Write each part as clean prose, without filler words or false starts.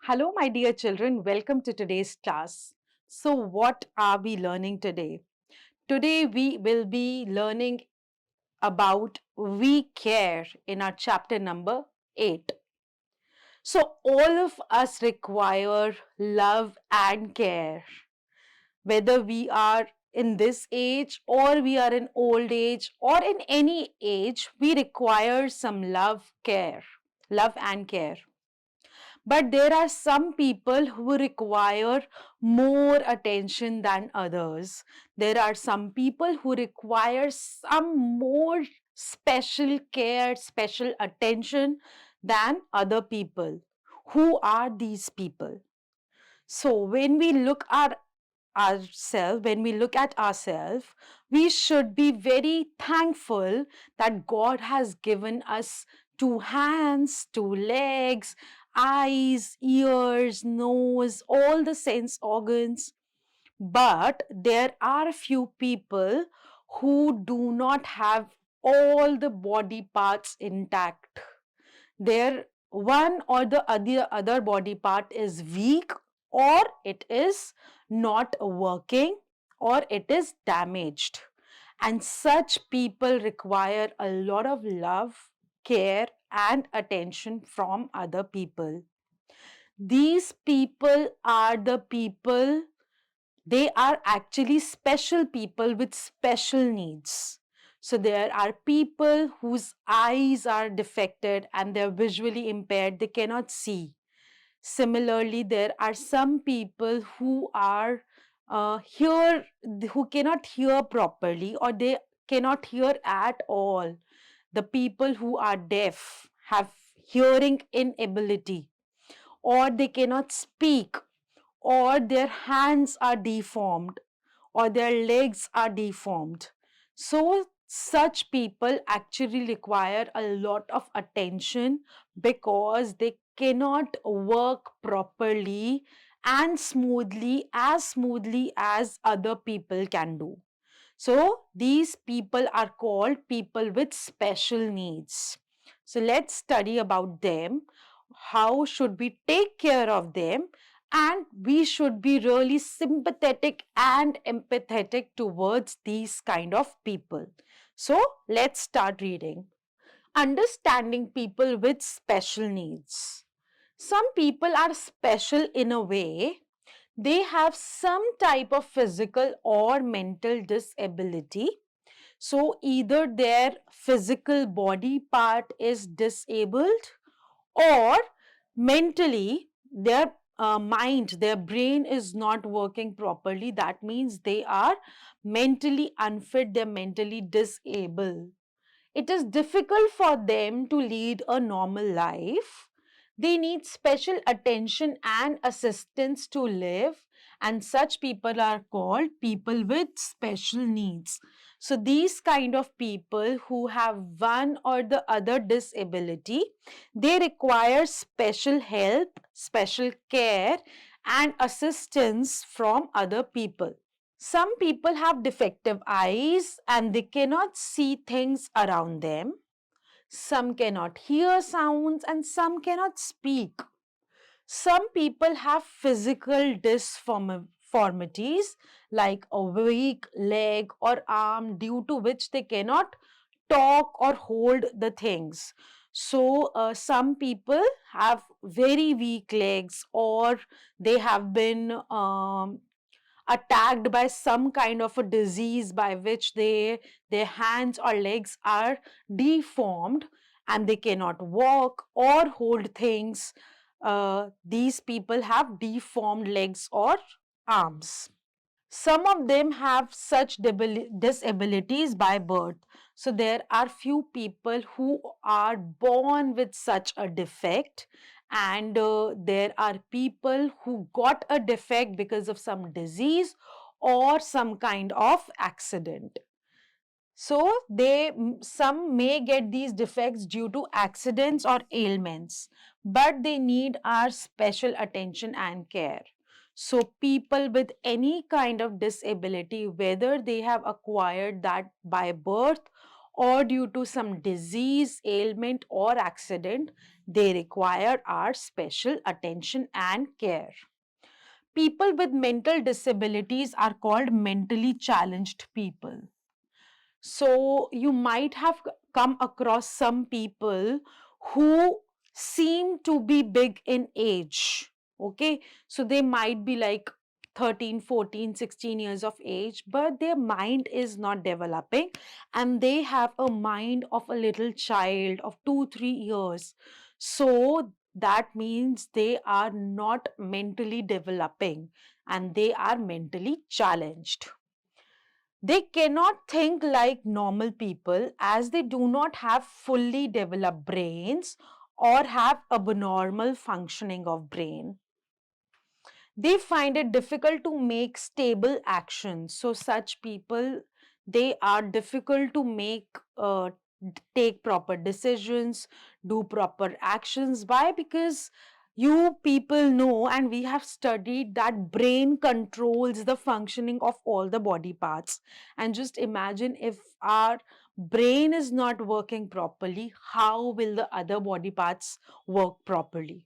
Hello, my dear children. Welcome to today's class. So, what are we learning today? Today, we will be learning about We Care in our chapter number 8. So, all of us require love and care. Whether we are in this age or we are in old age or in any age, we require some love and care. But there are some people who require more attention than others. There are some people who require some more special care, special attention than other people. Who are these people? So when we look at ourselves, we should be very thankful that God has given us two hands, two legs, eyes, ears, nose, all the sense organs. But there are few people who do not have all the body parts intact. Their one or the other body part is weak, or it is not working, or it is damaged. And such people require a lot of love, care, and attention from other people. These people are the people, they are actually special people with special needs. So there are people whose eyes are defected and they're visually impaired, they cannot see. Similarly, there are some people who are hear who cannot hear properly, or they cannot hear at all. The people who are deaf have hearing inability, or they cannot speak, or their hands are deformed, or their legs are deformed. So, such people actually require a lot of attention because they cannot work properly and smoothly as other people can do. So, these people are called people with special needs. So, let's study about them. How should we take care of them? And we should be really sympathetic and empathetic towards these kind of people. So, let's start reading. Understanding people with special needs. Some people are special in a way they have some type of physical or mental disability. So either their physical body part is disabled, or mentally their mind, their brain is not working properly. That means they are mentally unfit, they're mentally disabled. It is difficult for them to lead a normal life. They need special attention and assistance to live, and such people are called people with special needs. So, these kind of people who have one or the other disability, they require special help, special care, and assistance from other people. Some people have defective eyes and they cannot see things around them. Some cannot hear sounds and some cannot speak. Some people have physical disformities like a weak leg or arm, due to which they cannot talk or hold the things. So, some people have very weak legs, or they have been attacked by some kind of a disease by which their hands or legs are deformed and they cannot walk or hold things. These people have deformed legs or arms. Some of them have such disabilities by birth. So there are few people who are born with such a defect, and there are people who got a defect because of some disease or some kind of accident. So some may get these defects due to accidents or ailments, but they need our special attention and care. So people with any kind of disability, whether they have acquired that by birth or due to some disease, ailment or accident, They require our special attention and care. People with mental disabilities are called mentally challenged people. So you might have come across some people who seem to be big in age. Okay. So they might be like 13, 14, 16 years of age, but their mind is not developing and they have a mind of a little child of 2, 3 years. So that means they are not mentally developing and they are mentally challenged. They cannot think like normal people as they do not have fully developed brains or have abnormal functioning of brain. They find it difficult to make stable actions. So such people, they are difficult to make take proper decisions, do proper actions. Why? Because you people know, and we have studied that brain controls the functioning of all the body parts. And just imagine if our brain is not working properly, how will the other body parts work properly?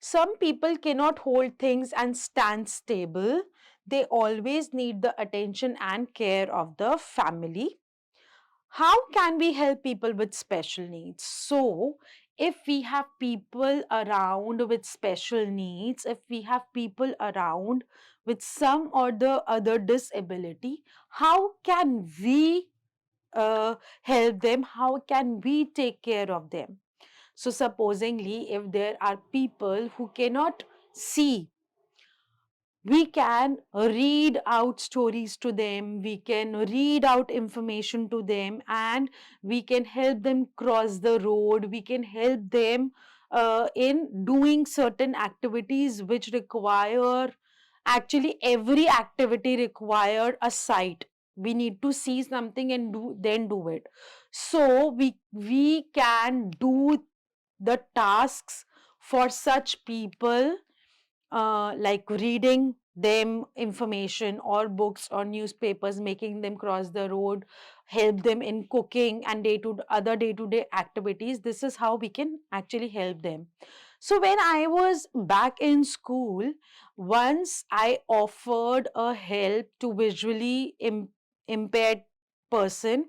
Some people cannot hold things and stand stable. They always need the attention and care of the family. How can we help people with special needs? So, if we have people around with special needs, if we have people around with some or the other disability, how can we help them? How can we take care of them? So, supposingly, if there are people who cannot see, we can read out stories to them, we can read out information to them, and we can help them cross the road, we can help them in doing certain activities which require, actually every activity require a sight. We need to see something and do it. So we can do the tasks for such people, like reading them information or books or newspapers, making them cross the road, help them in cooking and day to day activities. This is how we can actually help them. So when I was back in school, once I offered a help to visually impaired person.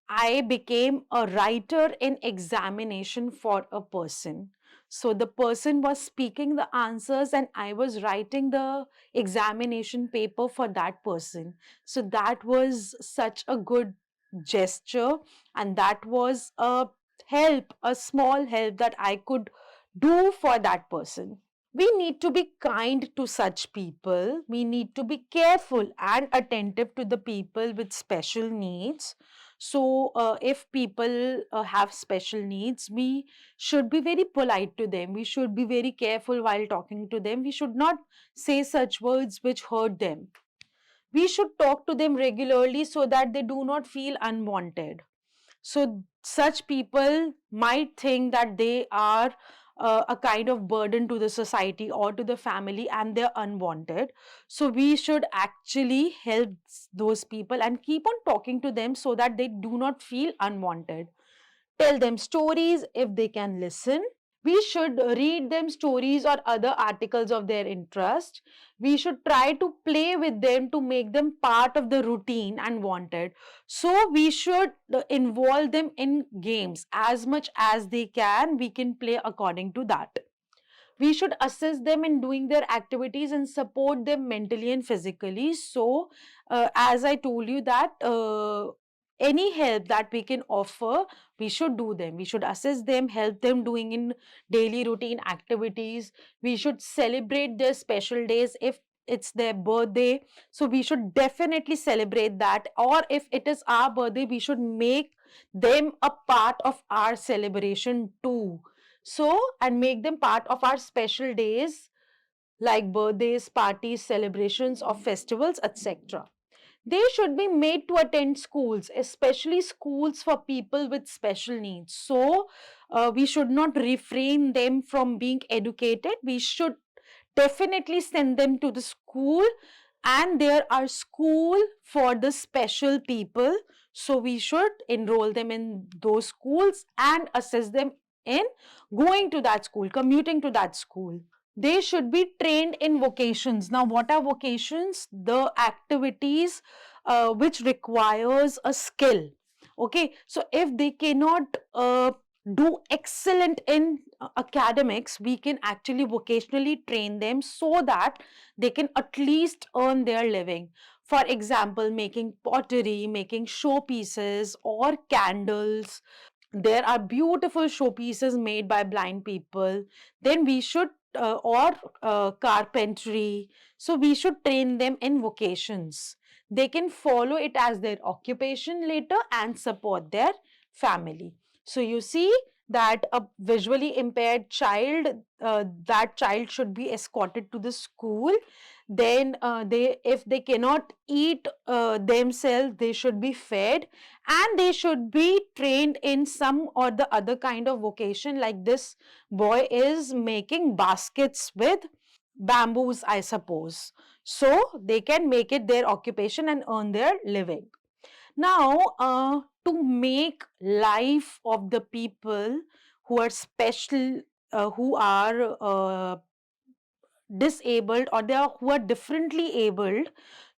I became a writer in examination for a person. So the person was speaking the answers and I was writing the examination paper for that person. So that was such a good gesture, and that was a help, a small help that I could do for that person. We need to be kind to such people. We need to be careful and attentive to the people with special needs. So, if people have special needs, we should be very polite to them. We should be very careful while talking to them. We should not say such words which hurt them. We should talk to them regularly so that they do not feel unwanted. So, such people might think that they are a kind of burden to the society or to the family and they're unwanted. So, we should actually help those people and keep on talking to them so that they do not feel unwanted. Tell them stories if they can listen. We should read them stories or other articles of their interest. We should try to play with them to make them part of the routine and wanted. So we should involve them in games as much as they can. We can play according to that. We should assist them in doing their activities and support them mentally and physically. So as I told you that any help that we can offer, we should do them. We should assist them, help them doing in daily routine activities. We should celebrate their special days if it's their birthday. So we should definitely celebrate that. Or if it is our birthday, we should make them a part of our celebration too. So, and make them part of our special days like birthdays, parties, celebrations of festivals, etc. They should be made to attend schools, especially schools for people with special needs. So, we should not refrain them from being educated. We should definitely send them to the school, and there are school for the special people. So, we should enroll them in those schools and assist them in going to that school, commuting to that school. They should be trained in vocations. Now, what are vocations? The activities which requires a skill. Okay, so if they cannot do excellent in academics, we can actually vocationally train them so that they can at least earn their living. For example, making pottery, making showpieces or candles. There are beautiful showpieces made by blind people. Then we should or carpentry, so we should train them in vocations. They can follow it as their occupation later and support their family. So you see that a visually impaired child, that child should be escorted to the school. Then they, if they cannot eat themselves, they should be fed, and they should be trained in some or the other kind of vocation. Like this boy is making baskets with bamboos, I suppose, so they can make it their occupation and earn their living. Now, to make life of the people who are special, who are disabled, or they are who are differently abled,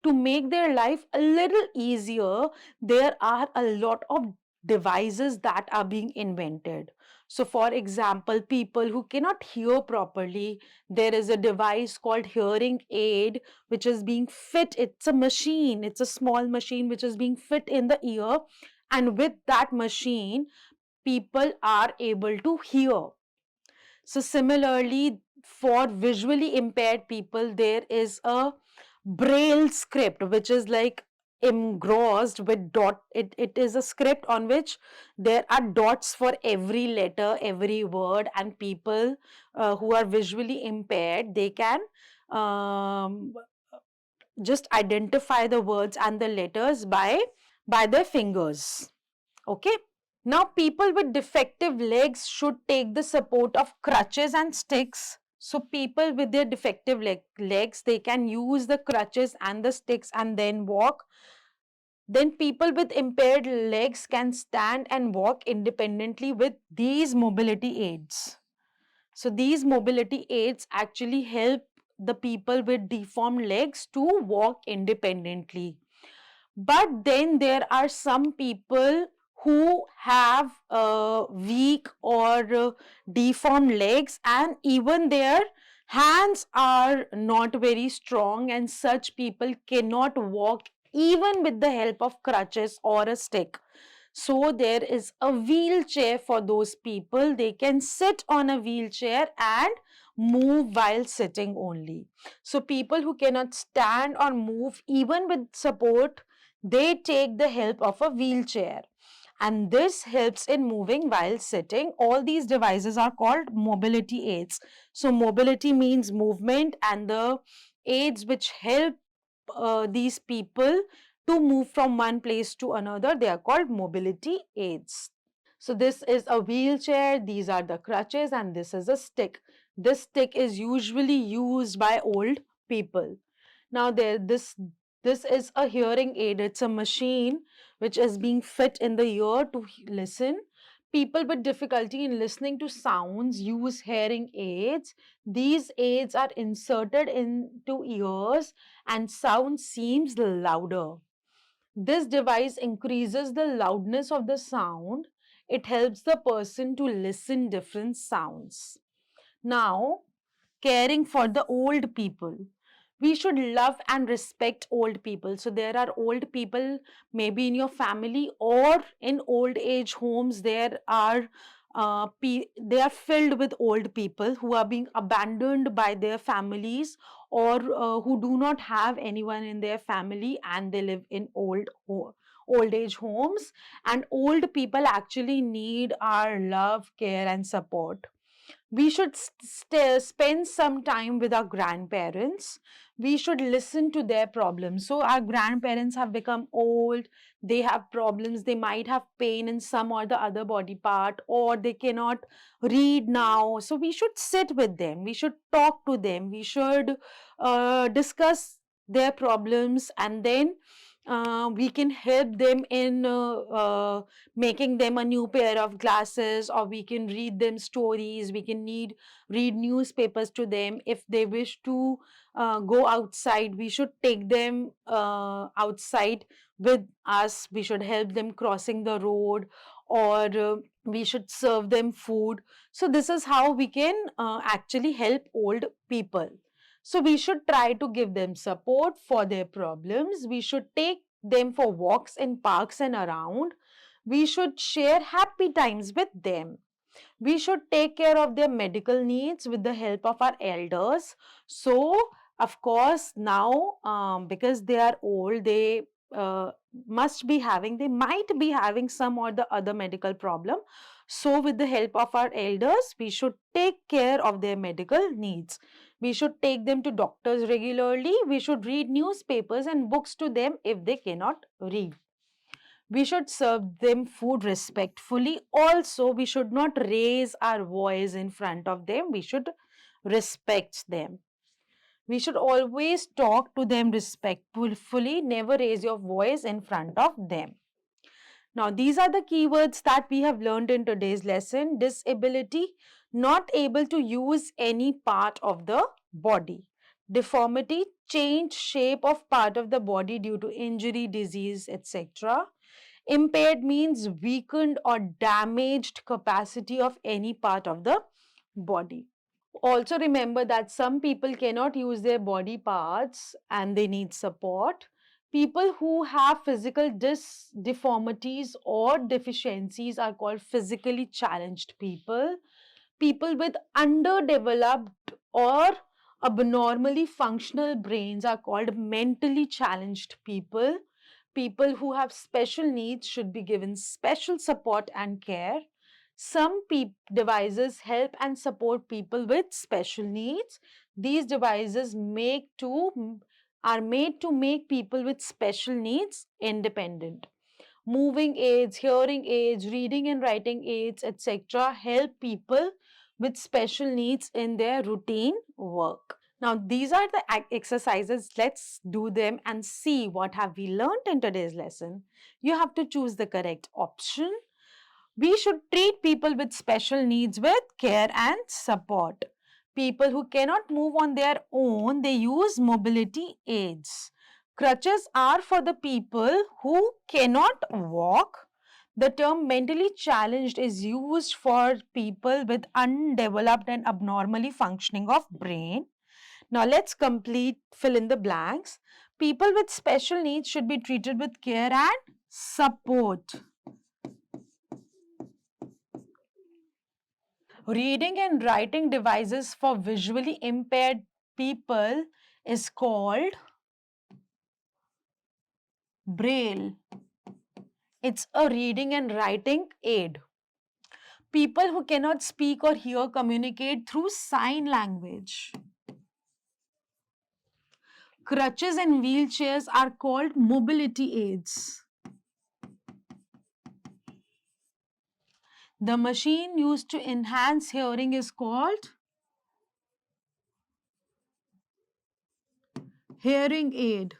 to make their life a little easier, there are a lot of devices that are being invented. So for example, people who cannot hear properly, there is a device called hearing aid which is being fit. It's a machine, it's a small machine which is being fit in the ear, and with that machine people are able to hear. So similarly, for visually impaired people, there is a braille script which is like engrossed with dot. It is a script on which there are dots for every letter, every word, and people who are visually impaired, they can um, just identify the words and the letters by their fingers. Okay. Now, people with defective legs should take the support of crutches and sticks. So, people with their defective legs, they can use the crutches and the sticks and then walk. Then, people with impaired legs can stand and walk independently with these mobility aids. So, these mobility aids actually help the people with deformed legs to walk independently. But then there are some people who have weak or deformed legs, and even their hands are not very strong, and such people cannot walk even with the help of crutches or a stick. So there is a wheelchair for those people. They can sit on a wheelchair and move while sitting only. So people who cannot stand or move even with support, they take the help of a wheelchair, and this helps in moving while sitting. All these devices are called mobility aids. So mobility means movement, and the aids which help these people to move from one place to another, they are called mobility aids. So this is a wheelchair, these are the crutches, and this is a stick. This stick is usually used by old people. Now this is a hearing aid. It's a machine which is being fit in the ear to listen. People with difficulty in listening to sounds use hearing aids. These aids are inserted into ears and sound seems louder. This device increases the loudness of the sound. It helps the person to listen different sounds. Now, caring for the old people. We should love and respect old people. So there are old people maybe in your family or in old age homes. There are they are filled with old people who are being abandoned by their families, or who do not have anyone in their family, and they live in old age homes. And old people actually need our love, care, and support. We should spend some time with our grandparents. We should listen to their problems. So our grandparents have become old, they have problems, they might have pain in some or the other body part, or they cannot read now. So we should sit with them, we should talk to them, we should discuss their problems, and then we can help them in making them a new pair of glasses, or we can read them stories, we can read newspapers to them. If they wish to go outside, we should take them outside with us, we should help them crossing the road, or we should serve them food. So this is how we can actually help old people. So we should try to give them support for their problems. We should take them for walks in parks and around. We should share happy times with them. We should take care of their medical needs with the help of our elders. So, of course, now because they are old, they uh, they might be having some or the other medical problem. So, with the help of our elders, we should take care of their medical needs. We should take them to doctors regularly. We should read newspapers and books to them if they cannot read. We should serve them food respectfully. Also, we should not raise our voice in front of them. We should respect them. We should always talk to them respectfully. Never raise your voice in front of them. Now, these are the keywords that we have learned in today's lesson. Disability, not able to use any part of the body. Deformity, change shape of part of the body due to injury, disease, etc. Impaired means weakened or damaged capacity of any part of the body. Also remember that some people cannot use their body parts and they need support. People who have physical deformities or deficiencies are called physically challenged people. People with underdeveloped or abnormally functional brains are called mentally challenged people. People who have special needs should be given special support and care. Some devices help and support people with special needs. These devices are made to make people with special needs independent. Moving aids, hearing aids, reading and writing aids, etc. help people with special needs in their routine work. Now, these are the exercises. Let's do them and see what have we learned in today's lesson. You have to choose the correct option. We should treat people with special needs with care and support. People who cannot move on their own, they use mobility aids. Crutches are for the people who cannot walk. The term mentally challenged is used for people with undeveloped and abnormally functioning of brain. Now let's fill in the blanks. People with special needs should be treated with care and support. Reading and writing devices for visually impaired people is called Braille. It's a reading and writing aid. People who cannot speak or hear communicate through sign language. Crutches and wheelchairs are called mobility aids. The machine used to enhance hearing is called hearing aid.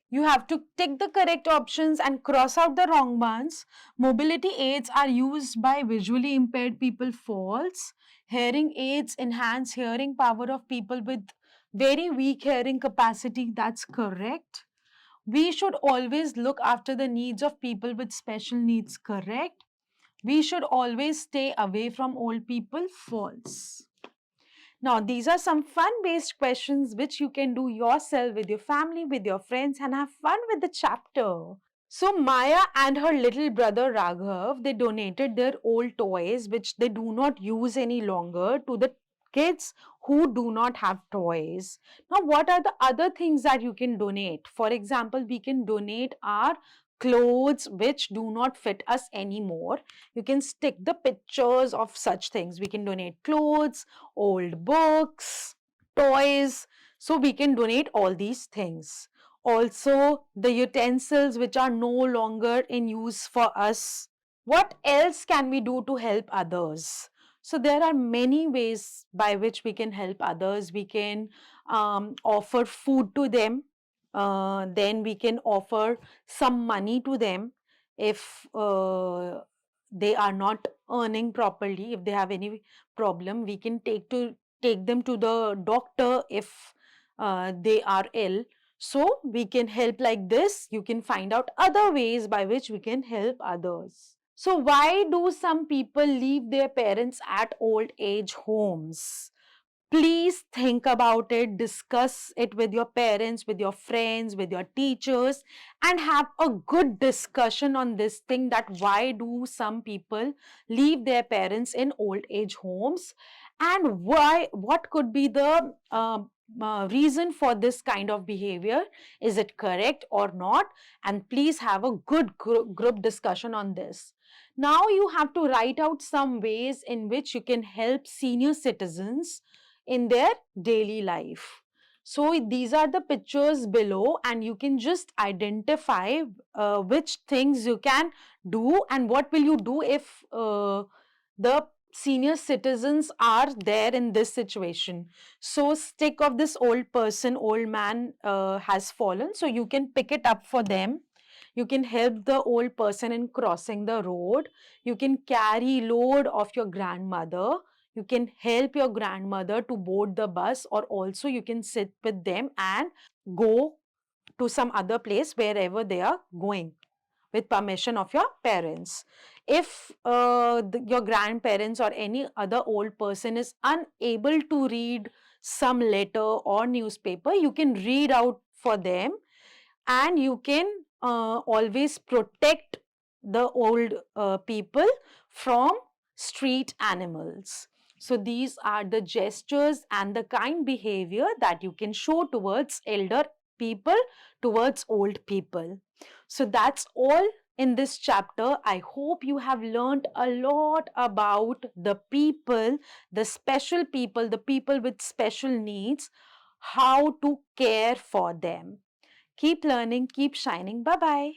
You have to tick the correct options and cross out the wrong ones. Mobility aids are used by visually impaired people. False. Hearing aids enhance hearing power of people with very weak hearing capacity. That's correct. We should always look after the needs of people with special needs. Correct. We should always stay away from old people. False. Now, these are some fun-based questions which you can do yourself with your family, with your friends, and have fun with the chapter. So, Maya and her little brother Raghav, they donated their old toys, which they do not use any longer, to the kids who do not have toys. Now, what are the other things that you can donate? For example, we can donate our clothes which do not fit us anymore. You can stick the pictures of such things. We can donate clothes, old books, toys. So, we can donate all these things. Also, the utensils which are no longer in use for us. What else can we do to help others? So, there are many ways by which we can help others. We can offer food to them. Then we can offer some money to them if they are not earning properly. If they have any problem, we can take them to the doctor if they are ill. So we can help like this. You can find out other ways by which we can help others. So why do some people leave their parents at old age homes? Please think about it, discuss it with your parents, with your friends, with your teachers, and have a good discussion on this thing, that why do some people leave their parents in old age homes, and why, what could be the reason for this kind of behavior. Is it correct or not? And please have a good group discussion on this. Now you have to write out some ways in which you can help senior citizens in their daily life. So these are the pictures below, and you can just identify which things you can do and what will you do if the senior citizens are there in this situation. So stick of this old person, old man has fallen, so you can pick it up for them. You can help the old person in crossing the road. You can carry load of your grandmother. You can help your grandmother to board the bus, or also you can sit with them and go to some other place wherever they are going with permission of your parents. If your grandparents or any other old person is unable to read some letter or newspaper, you can read out for them, and you can always protect the old people from street animals. So these are the gestures and the kind behavior that you can show towards elder people, towards old people. So that's all in this chapter. I hope you have learned a lot about the people, the people with special needs, how to care for them. Keep learning, keep shining. Bye bye.